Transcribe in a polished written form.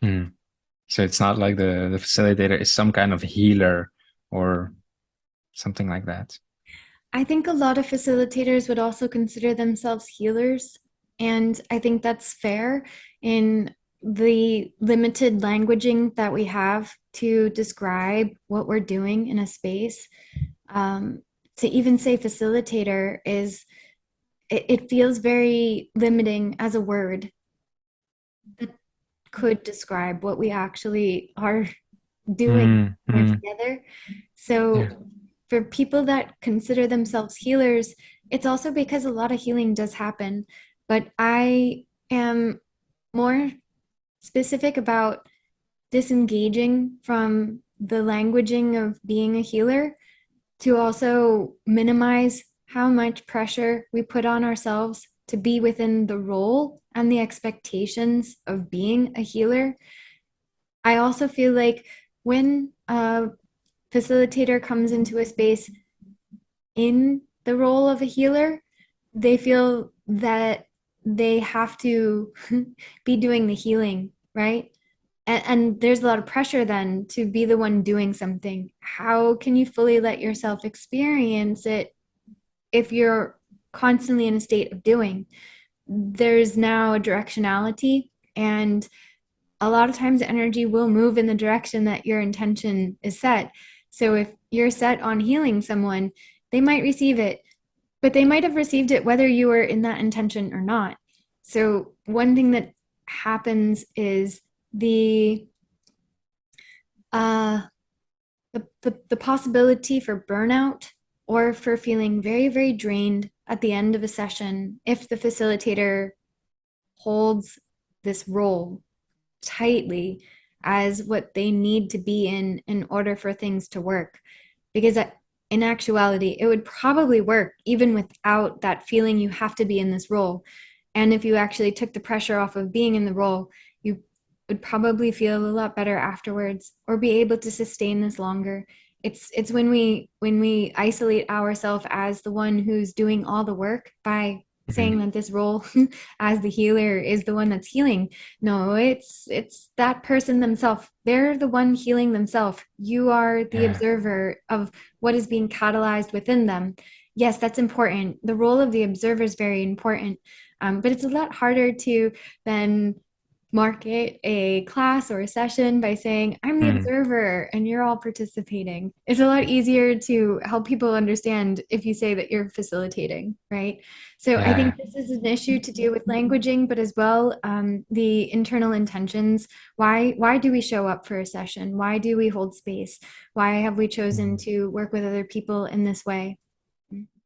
Hmm. So it's not like the facilitator is some kind of healer or something like that. I think a lot of facilitators would also consider themselves healers, and I think that's fair in the limited languaging that we have to describe what we're doing in a space. Um, to even say facilitator is, it feels very limiting as a word that could describe what we actually are doing Mm, when we're mm, together. So yeah. for people that consider themselves healers, it's also because a lot of healing does happen. But I am more specific about disengaging from the languaging of being a healer to also minimize how much pressure we put on ourselves to be within the role and the expectations of being a healer. I also feel like when a facilitator comes into a space in the role of a healer, they feel that they have to be doing the healing, right? And there's a lot of pressure then to be the one doing something. How can you fully let yourself experience it if you're constantly in a state of doing? There's now a directionality, and a lot of times energy will move in the direction that your intention is set. So if you're set on healing someone, they might receive it, but they might have received it whether you were in that intention or not. So one thing that happens is the uh the possibility for burnout or for feeling very, very drained at the end of a session if the facilitator holds this role tightly as what they need to be in order for things to work. Because in actuality, it would probably work even without that feeling you have to be in this role. And if you actually took the pressure off of being in the role, you would probably feel a lot better afterwards or be able to sustain this longer. It's when we isolate ourselves as the one who's doing all the work by saying Mhm. that this role as the healer is the one that's healing. No, it's that person themselves. They're the one healing themselves. You are the Yeah. observer of what is being catalyzed within them. Yes, that's important. The role of the observer is very important, but it's a lot harder to then market a class or a session by saying, I'm the Mm, observer and you're all participating. It's a lot easier to help people understand if you say that you're facilitating, right? So I think yeah. this is an issue to do with languaging, but as well the internal intentions. Why do we show up for a session? Why do we hold space? Why have we chosen Mm. to work with other people in this way?